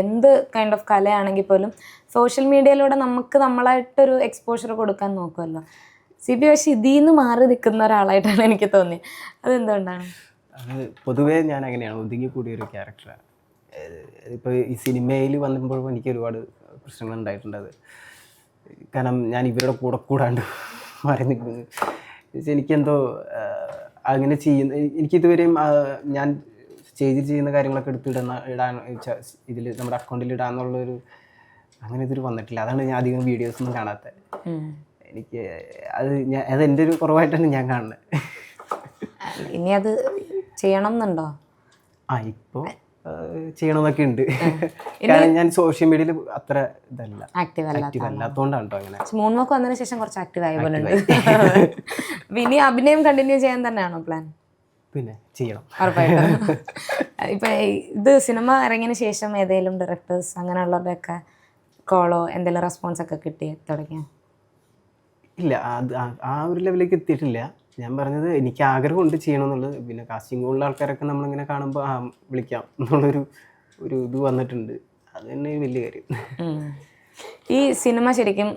എന്ത് കൈൻഡ് ഓഫ് കലയാണെങ്കിൽ പോലും സോഷ്യൽ മീഡിയയിലൂടെ നമുക്ക് നമ്മളായിട്ടൊരു എക്സ്പോഷർ കൊടുക്കാൻ നോക്കുമല്ലോ. സിബി പക്ഷേ ഇതിൽ നിന്ന് മാറി നിൽക്കുന്ന ഒരാളായിട്ടാണ് എനിക്ക് തോന്നിയത്. അതെന്തുകൊണ്ടാണ്? അത് പൊതുവേ ഞാൻ അങ്ങനെയാണ്, ഒതുങ്ങി കൂടിയൊരു ക്യാരക്ടറാണ്. ഇപ്പോൾ ഈ സിനിമയിൽ വന്നപ്പോഴും എനിക്ക് ഒരുപാട് പ്രശ്നങ്ങൾ ഉണ്ടായിട്ടുണ്ട്. അത് കാരണം ഞാൻ ഇവരുടെ കൂടാണ്ട് മാറി നിൽക്കുന്നത്. എനിക്കെന്തോ അങ്ങനെ ചെയ്യുന്ന, എനിക്കിതുവരെയും ഞാൻ സ്റ്റേജിൽ ചെയ്യുന്ന കാര്യങ്ങളൊക്കെ ഇടാൻ ഇതിൽ നമ്മുടെ അക്കൗണ്ടിൽ ഇടാന്നുള്ളൊരു അങ്ങനെ ഇതൊരു വന്നിട്ടില്ല. അതാണ് ഞാൻ അധികം വീഡിയോസൊന്നും കാണാത്തത്. എനിക്ക് അത് എൻ്റെ ഒരു കുറവായിട്ടാണ് ഞാൻ കാണുന്നത്. ഇനി അത് ചെയ്യണം എന്നുണ്ടോ? ഇപ്പോൾ ചെയ്യണമെന്നൊക്കെ ഉണ്ട്. കാരണം ഞാൻ സോഷ്യൽ മീഡിയയിൽ അത്ര ആക്റ്റീവ് അല്ലാത്തതുകൊണ്ടാണ് കേട്ടോ അങ്ങനെ. മൂൺമൊക്കെ വന്നതിന് ശേഷം കുറച്ച് ആക്റ്റീവ് ആയ പോലെ ഉണ്ട്. ഇനി അഭിനയം കണ്ടിന്യൂ ചെയ്യാൻ തന്നെയാണോ പ്ലാൻ? പിന്നെ ചെയ്യണം ഉറപ്പായിട്ടും. ഇപ്പം ഇത് സിനിമ ഇറങ്ങിയതിന് ശേഷം ഏതെങ്കിലും ഡയറക്ടേഴ്സ് അങ്ങനെയുള്ളവരുടെയൊക്കെ കോളോ എന്തെങ്കിലും റെസ്പോൺസ് ഒക്കെ കിട്ടി തുടങ്ങിയ? ഇല്ല, ആ ഒരു ലെവലിലേക്ക് എത്തിയിട്ടില്ല. ഞാൻ പറഞ്ഞത് എനിക്ക് ആഗ്രഹമുണ്ട് ചെയ്യണമെന്നുള്ളത്. പിന്നെ കാസ്റ്റിംഗ് ഉള്ള ആൾക്കാരൊക്കെ നമ്മളിങ്ങനെ കാണുമ്പോൾ വിളിക്കാം എന്നുള്ളൊരു ഇത് വന്നിട്ടുണ്ട്. അത് തന്നെ വലിയ കാര്യം. ഈ സിനിമ ശരിക്കും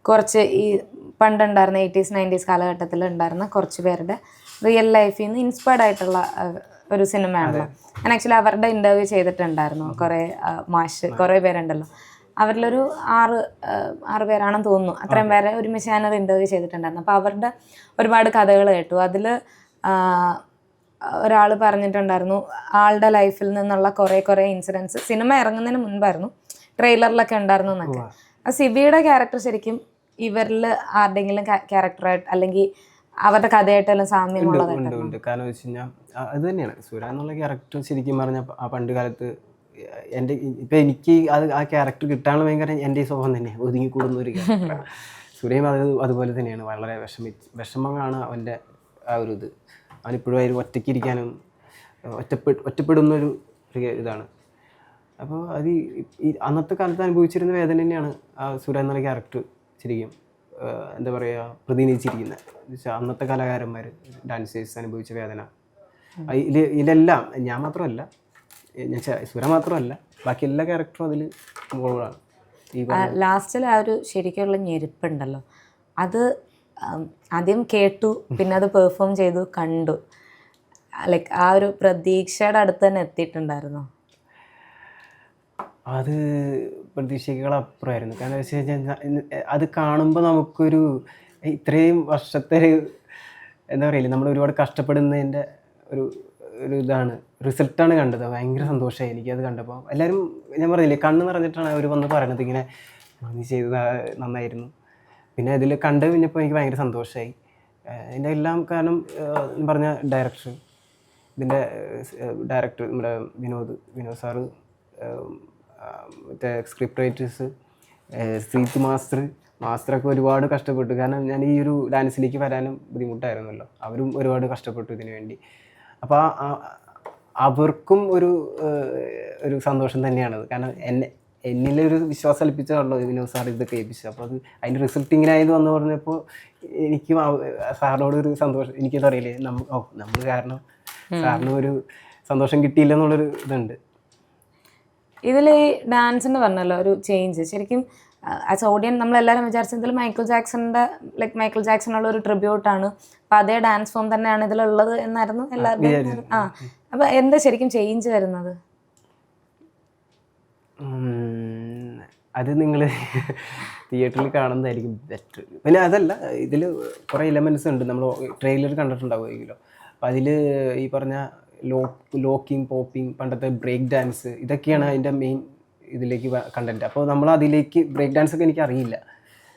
കുറച്ച് ഈ പണ്ടുണ്ടായിരുന്ന 80s 90s കാലഘട്ടത്തിൽ ഉണ്ടായിരുന്ന കുറച്ച് പേരുടെ റിയൽ ലൈഫിൽ നിന്ന് ഇൻസ്പയർഡ് ആയിട്ടുള്ള ഒരു സിനിമയാണല്ലോ. ഞാൻ ആക്ച്വലി അവരുടെ ഇൻ്റർവ്യൂ ചെയ്തിട്ടുണ്ടായിരുന്നു. കുറേ പേരുണ്ടല്ലോ. അവരിലൊരു 6 പേരാണെന്ന് തോന്നുന്നു. അത്രയും പേരെ ഒരുമിച്ച് ഞാനത് ഇൻ്റർവ്യൂ ചെയ്തിട്ടുണ്ടായിരുന്നു. അപ്പോൾ അവരുടെ ഒരുപാട് കഥകൾ കേട്ടു. അതിൽ ഒരാൾ പറഞ്ഞിട്ടുണ്ടായിരുന്നു ആളുടെ ലൈഫിൽ നിന്നുള്ള കുറേ ഇൻസിഡൻസ് സിനിമ ഇറങ്ങുന്നതിന് മുൻപായിരുന്നു, ട്രെയിലറിലൊക്കെ ഉണ്ടായിരുന്നു എന്നൊക്കെ. ആ സിബിയുടെ ക്യാരക്ടർ ശരിക്കും ഇവരിൽ ആരുടെങ്കിലും ക്യാരക്ടറായിട്ട് അല്ലെങ്കിൽ അവരുടെ കഥയായിട്ടെല്ലാം സാമ്യമുള്ളതായിട്ടുണ്ട്. കാരണം വെച്ച് കഴിഞ്ഞാൽ അത് തന്നെയാണ് സുര എന്നുള്ള ക്യാരക്ടർ. ശരിക്കും പറഞ്ഞാൽ ആ പണ്ട് കാലത്ത് ഇപ്പം എനിക്ക് ആ ക്യാരക്ടർ കിട്ടാനുള്ള ഭയങ്കര എൻ്റെ ഈ സ്വഭാവം തന്നെയാണ്, ഒതുങ്ങിക്കൂടുന്ന ഒരു ക്യാരക്ടറാണ്. സുരയും അതുപോലെ തന്നെയാണ്. വളരെ വിഷമമാണ് അവൻ്റെ ആ ഒരു ഇത്. അവനിപ്പോഴും അതിൽ ഒറ്റയ്ക്കിരിക്കാനും ഒറ്റപ്പെടുന്നൊരു ഇതാണ്. അപ്പോൾ അത് ഈ അന്നത്തെ കാലത്ത് അനുഭവിച്ചിരുന്ന വേദന തന്നെയാണ് ആ സുര എന്നുള്ള ക്യാരക്ടർ ശരിക്കും എന്താ പറയുക പ്രതിനിധീകരിക്കുന്നത്. അന്നത്തെ കലാകാരന്മാർ ഡാൻസേഴ്സ് അനുഭവിച്ച വേദന ഇതിലെല്ലാം ഞാൻ മാത്രമല്ല, സുര മാത്രമല്ല, ബാക്കി എല്ലാ ക്യാരക്ടറും അതിൽ ഇൻവോൾവാണ്. ലാസ്റ്റിൽ ആ ഒരു ശരിക്കുള്ള ഞെരുപ്പുണ്ടല്ലോ, അത് ആദ്യം കേട്ടു, പിന്നെ അത് പെർഫോം ചെയ്തു, കണ്ടു. ലൈക്ക് ആ ഒരു പ്രതീക്ഷയുടെ അടുത്ത് തന്നെ എത്തിയിട്ടുണ്ടായിരുന്നു. അത് പ്രതീക്ഷകളപ്പുറമായിരുന്നു. കാരണം വെച്ച് കഴിഞ്ഞാൽ അത് കാണുമ്പോൾ നമുക്കൊരു ഇത്രയും വർഷത്തെ എന്താ പറയില്ലേ, നമ്മൾ ഒരുപാട് കഷ്ടപ്പെടുന്നതിൻ്റെ ഒരു ഇതാണ് റിസൾട്ടാണ് കണ്ടത്. ഭയങ്കര സന്തോഷമായി എനിക്കത് കണ്ടപ്പോൾ. എല്ലാവരും ഞാൻ പറഞ്ഞില്ലേ കണ്ണ് നിറഞ്ഞിട്ടാണ് അവർ വന്ന് പറയണത് ഇങ്ങനെ നീ ചെയ്തത് നന്നായിരുന്നു. പിന്നെ ഇതിൽ കണ്ടു കഴിഞ്ഞപ്പോൾ എനിക്ക് ഭയങ്കര സന്തോഷമായി. ഇതിൻ്റെ എല്ലാം കാരണം പറഞ്ഞ ഇതിൻ്റെ ഡയറക്ടർ നമ്മുടെ വിനോദ് സാറ്, മറ്റേ സ്ക്രിപ്റ്റ് റൈറ്റേഴ്സ് ശ്രീത്ത് മാസ്റ്ററൊക്കെ ഒരുപാട് കഷ്ടപ്പെട്ടു. കാരണം ഞാൻ ഈ ഒരു ഡാൻസിലേക്ക് വരാനും ബുദ്ധിമുട്ടായിരുന്നല്ലോ. അവരും ഒരുപാട് കഷ്ടപ്പെട്ടു ഇതിനു വേണ്ടി. അപ്പോൾ അവർക്കും ഒരു സന്തോഷം തന്നെയാണത്. കാരണം എന്നിലൊരു വിശ്വാസം അൽപ്പിച്ചാണല്ലോ വിനോദ് സാർ ഇത് കേൾപ്പിച്ചത്. അപ്പോൾ അത് അതിൻ്റെ റിസൾട്ട് ഇങ്ങനെ ആയത് വന്ന് പറഞ്ഞപ്പോൾ എനിക്കും സാറിനോട് ഒരു സന്തോഷം. എനിക്കത് അറിയില്ലേ, നമ്മൾ കാരണം സാറിന് ഒരു സന്തോഷം കിട്ടിയില്ല എന്നുള്ളൊരു ഇതുണ്ട്. ഇതിൽ ഈ ഡാൻസിൻ്റെ പറഞ്ഞല്ലോ ഒരു ചേഞ്ച്, ശരിക്കും ആസ് ഓഡിയൻസ് നമ്മളെല്ലാവരും വിചാരിച്ചതിൽ മൈക്കിൾ ജാക്സണുള്ള ഒരു ട്രിബ്യൂട്ടാണ്, അപ്പോൾ അതേ ഡാൻസ് ഫോം തന്നെയാണ് ഇതിലുള്ളത് എന്നായിരുന്നു എല്ലാവരും. അപ്പോൾ എന്താ ശരിക്കും ചേഞ്ച് വരുന്നത്? അത് നിങ്ങൾ തിയേറ്ററിൽ കാണുന്നതായിരിക്കും ബെറ്റർ. പിന്നെ അതല്ല, ഇതിൽ കുറേ എലമെൻറ്റ്സ് ഉണ്ട്, നമ്മൾ ട്രെയിലർ കണ്ടിട്ടുണ്ടാവുമെങ്കിലോ. അപ്പോൾ അതിൽ ഈ പറഞ്ഞ ലോക്കിങ്, പോപ്പിങ്, പണ്ടത്തെ ബ്രേക്ക് ഡാൻസ്, ഇതൊക്കെയാണ് അതിൻ്റെ മെയിൻ ഇതിലേക്ക് കണ്ടൻറ്റ്. അപ്പോൾ നമ്മൾ അതിലേക്ക് ബ്രേക്ക് ഡാൻസ് ഒക്കെ എനിക്ക് അറിയില്ല,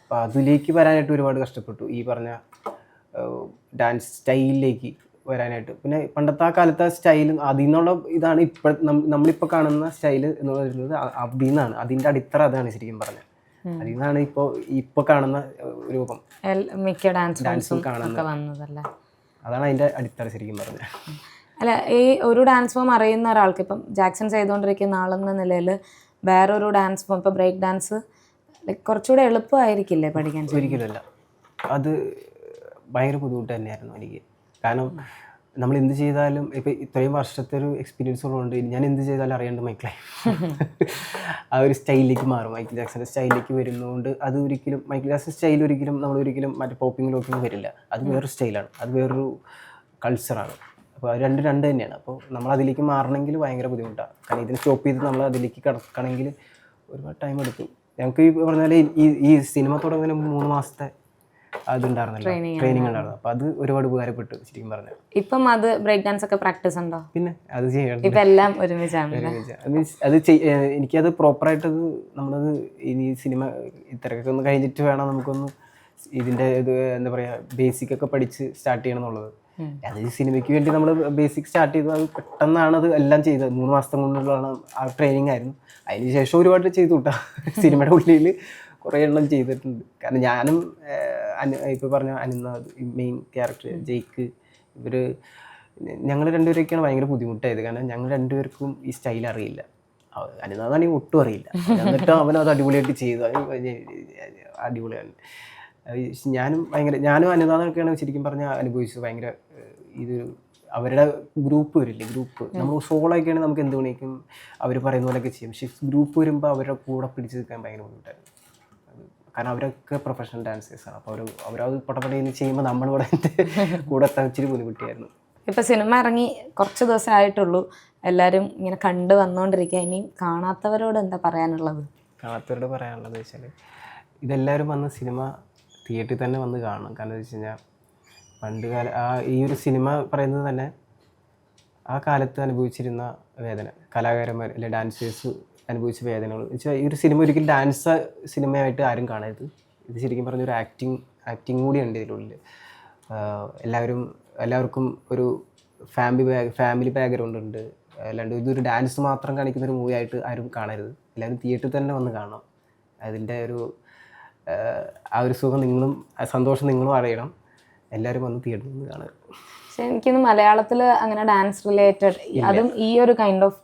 അപ്പോൾ അതിലേക്ക് വരാനായിട്ട് ഒരുപാട് കഷ്ടപ്പെട്ടു, ഈ പറഞ്ഞ ഡാൻസ് സ്റ്റൈലിലേക്ക് വരാനായിട്ട്. പിന്നെ പണ്ടത്തെ ആ കാലത്തെ സ്റ്റൈലും അതിൽ നിന്നുള്ള ഇതാണ് നമ്മളിപ്പോൾ കാണുന്ന സ്റ്റൈല് എന്ന് പറയുന്നത് അതിൽ നിന്നാണ്, അതിൻ്റെ അടിത്തറ അതാണ് ശരിക്കും പറഞ്ഞത്. അതിൽ നിന്നാണ് ഇപ്പോൾ കാണുന്ന രൂപം മിക്ക ഡാൻസും കാണുന്നത്. അതാണ് അതിൻ്റെ അടിത്തറ ശരിക്കും പറഞ്ഞത്. അല്ല, ഈ ഒരു ഡാൻസ് ഫോം അറിയുന്ന ഒരാൾക്ക് ഇപ്പം ജാക്സൺ ചെയ്തുകൊണ്ടിരിക്കുന്ന ആളെന്ന നിലയിൽ വേറൊരു ഡാൻസ് ഫോം, ഇപ്പോൾ ബ്രേക്ക് ഡാൻസ് കുറച്ചുകൂടെ എളുപ്പമായിരിക്കില്ലേ പഠിക്കാൻ? ഒരിക്കലുമല്ല, അത് ഭയങ്കര ബുദ്ധിമുട്ട് തന്നെയായിരുന്നു എനിക്ക്. കാരണം നമ്മൾ എന്ത് ചെയ്താലും ഇപ്പം ഇത്രയും വർഷത്തെ ഒരു എക്സ്പീരിയൻസ് ഉള്ളതുകൊണ്ട് ഞാൻ എന്ത് ചെയ്താലും അറിയാണ്ട് മൈക്കിളായി ആ ഒരു സ്റ്റൈലിലേക്ക് മാറും. മൈക്കിൾ ജാക്സൻ്റെ സ്റ്റൈലിലേക്ക് വരുന്നതുകൊണ്ട് അത് ഒരിക്കലും മൈക്കിൾ ജാക്സൺ സ്റ്റൈൽ ഒരിക്കലും നമ്മളൊരിക്കലും മറ്റേ പോപ്പിംഗ് ലോക്കിങ് വരില്ല. അത് വേറൊരു സ്റ്റൈലാണ്, അത് വേറൊരു കൾച്ചറാണ്. അപ്പോൾ അത് രണ്ട് തന്നെയാണ്. അപ്പോൾ നമ്മൾ അതിലേക്ക് മാറണമെങ്കിൽ ഭയങ്കര ബുദ്ധിമുട്ടാണ്. കാരണം ഇതിന് സ്റ്റോപ്പ് ചെയ്ത് നമ്മൾ അതിലേക്ക് കിടക്കണമെങ്കിൽ ഒരുപാട് ടൈം എടുക്കും. ഞങ്ങൾക്ക് ഈ പറഞ്ഞാൽ ഈ സിനിമ തുടങ്ങുന്നതിന് 3 മാസത്തെ അതുണ്ടായിരുന്നല്ലോ, ട്രെയിനിങ് ഉണ്ടായിരുന്നു. അപ്പോൾ അത് ഒരുപാട് ഉപകാരപ്പെട്ടു ശരിക്കും പറഞ്ഞാൽ. ഇപ്പം അത് ബ്രേക്ക് ഡാൻസ് ഒക്കെ പ്രാക്ടീസ് ഉണ്ടോ? പിന്നെ അത് ചെയ്യണം, ഇപ്പം എല്ലാം ഒരുമിച്ചാണ്. മീൻസ് അത് എനിക്കത് പ്രോപ്പറായിട്ടത് നമ്മളത് ഇനി സിനിമ ഇത്രയൊക്കെ ഒന്ന് കഴിഞ്ഞിട്ട് വേണം നമുക്കൊന്ന് ഇതിൻ്റെ ഇത് എന്താ പറയുക ബേസിക് ഒക്കെ പഠിച്ച് സ്റ്റാർട്ട് ചെയ്യണം എന്നുള്ളത്. അത് ഈ സിനിമയ്ക്ക് വേണ്ടി നമ്മൾ ബേസിക് സ്റ്റാർട്ട് ചെയ്തു. അത് പെട്ടെന്നാണ് അത് എല്ലാം ചെയ്തത്. 3 മാസം കൊണ്ടുള്ള ആ ട്രെയിനിങ് ആയിരുന്നു. അതിന് ശേഷം ഒരുപാട് ചെയ്തു കൂട്ടാ. സിനിമയുടെ ഉള്ളിൽ കുറേ എണ്ണം ചെയ്തിട്ടുണ്ട്. കാരണം ഞാനും ഇപ്പോൾ പറഞ്ഞ അനിനാഥ്, മെയിൻ ക്യാരക്ടർ ജയ്ക്ക്, ഞങ്ങൾ രണ്ടുപേരൊക്കെയാണ് ഭയങ്കര ബുദ്ധിമുട്ടായത്. കാരണം ഞങ്ങൾ രണ്ടുപേർക്കും ഈ സ്റ്റൈൽ അറിയില്ല. അനിനാഥാണെങ്കിൽ ഒട്ടും അറിയില്ല. എന്നിട്ട് അവനത് അടിപൊളിയായിട്ട് ചെയ്തു, അടിപൊളിയാണ്. ഞാനും അനിതാന്നൊക്കെയാണ് ശരിക്കും പറഞ്ഞാൽ അനുഭവിച്ചത്. ഭയങ്കര ഇത് അവരുടെ ഗ്രൂപ്പ് വരില്ലേ, ഗ്രൂപ്പ് നമ്മൾ സോളോ ഒക്കെയാണെങ്കിൽ നമുക്ക് എന്ത് വേണമെങ്കിലും അവർ പറയുന്ന പോലെയൊക്കെ ചെയ്യും. പക്ഷേ ഗ്രൂപ്പ് വരുമ്പോൾ അവരുടെ കൂടെ പിടിച്ച് നിൽക്കാൻ ഭയങ്കര ബുദ്ധിമുട്ടായിരുന്നു. കാരണം അവരൊക്കെ പ്രൊഫഷണൽ ഡാൻസേഴ്സാണ്. അപ്പോൾ അവരത് പടപടയിൽ ചെയ്യുമ്പോൾ നമ്മളിവിടെ കൂടെ എത്താൻ ഇച്ചിരി ബുദ്ധിമുട്ടിയായിരുന്നു. ഇപ്പോൾ സിനിമ ഇറങ്ങി കുറച്ച് ദിവസം ആയിട്ടുള്ളൂ, എല്ലാവരും ഇങ്ങനെ കണ്ടു വന്നുകൊണ്ടിരിക്കുക. ഇനിയും കാണാത്തവരോട് എന്താ പറയാനുള്ളത്? കാണാത്തവരോട് പറയാനുള്ളത് വെച്ചാൽ ഇതെല്ലാവരും വന്ന് സിനിമ തിയേറ്ററിൽ തന്നെ വന്ന് കാണണം. കാരണം എന്താ വെച്ച് കഴിഞ്ഞാൽ ഈ ഒരു സിനിമ പറയുന്നത് തന്നെ ആ കാലത്ത് അനുഭവിച്ചിരുന്ന വേദന, കലാകാരന്മാർ അല്ലെ ഡാൻസേഴ്സ് അനുഭവിച്ച വേദനകൾ വെച്ചാൽ ഈ ഒരു സിനിമ ഒരിക്കലും ഡാൻസ് സിനിമയായിട്ട് ആരും കാണരുത്. ഇത് ശരിക്കും പറഞ്ഞൊരു ആക്ടിങ് കൂടിയുണ്ട് ഇതിനുള്ളിൽ. എല്ലാവർക്കും ഒരു ഫാമിലി ബാക്ക്ഗ്രൗണ്ട് ഉണ്ട്. അല്ലാണ്ട് ഇതൊരു ഡാൻസ് മാത്രം കാണിക്കുന്ന ഒരു മൂവി ആയിട്ട് ആരും കാണരുത്. എല്ലാവരും തിയേറ്ററിൽ തന്നെ വന്ന് കാണണം. അതിൻ്റെ ആ ഒരു സുഖം നിങ്ങളും സന്തോഷം നിങ്ങളും അറിയണം. എല്ലാവരും വന്ന് തിയേറ്ററിൽ നിന്ന് കാണുക. പക്ഷെ എനിക്കിന്ന് മലയാളത്തിൽ അങ്ങനെ ഡാൻസ് റിലേറ്റഡ് അതും ഈ ഒരു കൈൻഡ് ഓഫ്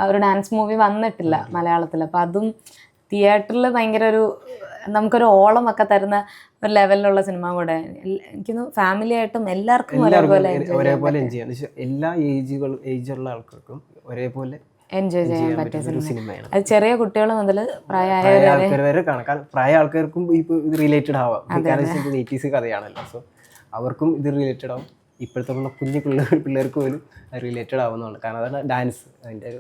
ഒരു ഡാൻസ് മൂവി വന്നിട്ടില്ല മലയാളത്തിൽ. അപ്പം അതും തിയേറ്ററിൽ ഭയങ്കര നമുക്കൊരു ഓളം ഒക്കെ തരുന്ന ഒരു ലെവലിലുള്ള സിനിമ കൂടെ. എനിക്കൊന്ന് ഫാമിലി ആയിട്ടും എല്ലാവർക്കും ഒരേപോലെ എൻജോയ് ചെയ്യാം. എല്ലാ ഏജുള്ള ആൾക്കാർക്കും ഒരേപോലെ എൻജോയ് ചെയ്യാൻ പറ്റിയ സിനിമയാണ്. അത് ചെറിയ കുട്ടികൾ മുതൽ പ്രായമായ ആൾക്കാർ വരെ കാണാം. കാരണം പ്രായ ആൾക്കാർക്കും ഇപ്പോൾ ഇത് റിലേറ്റഡ് ആവാം. കാരണം 80s കഥയാണല്ലോ. സോ അവർക്കും ഇത് റിലേറ്റഡ് ആവും. ഇപ്പോഴത്തെ കുഞ്ഞു പിള്ളേർക്ക് പോലും അത് റിലേറ്റഡ് ആവുന്നതാണ്. കാരണം അതാണ് ഡാൻസ്, അതിൻ്റെ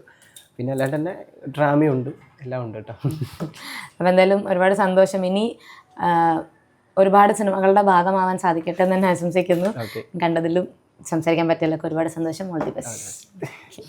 പിന്നെ അല്ലാണ്ട് തന്നെ ഡ്രാമയുണ്ട്, എല്ലാം ഉണ്ട് കേട്ടോ. അപ്പോൾ എന്തായാലും ഒരുപാട് സന്തോഷം. ഇനി ഒരുപാട് സിനിമകളുടെ ഭാഗമാവാൻ സാധിക്കട്ടെ എന്ന് തന്നെ ആശംസിക്കുന്നു. കണ്ടതിലും സംസാരിക്കാൻ പറ്റിയല്ലോ ഒരുപാട് സന്തോഷം. All the best.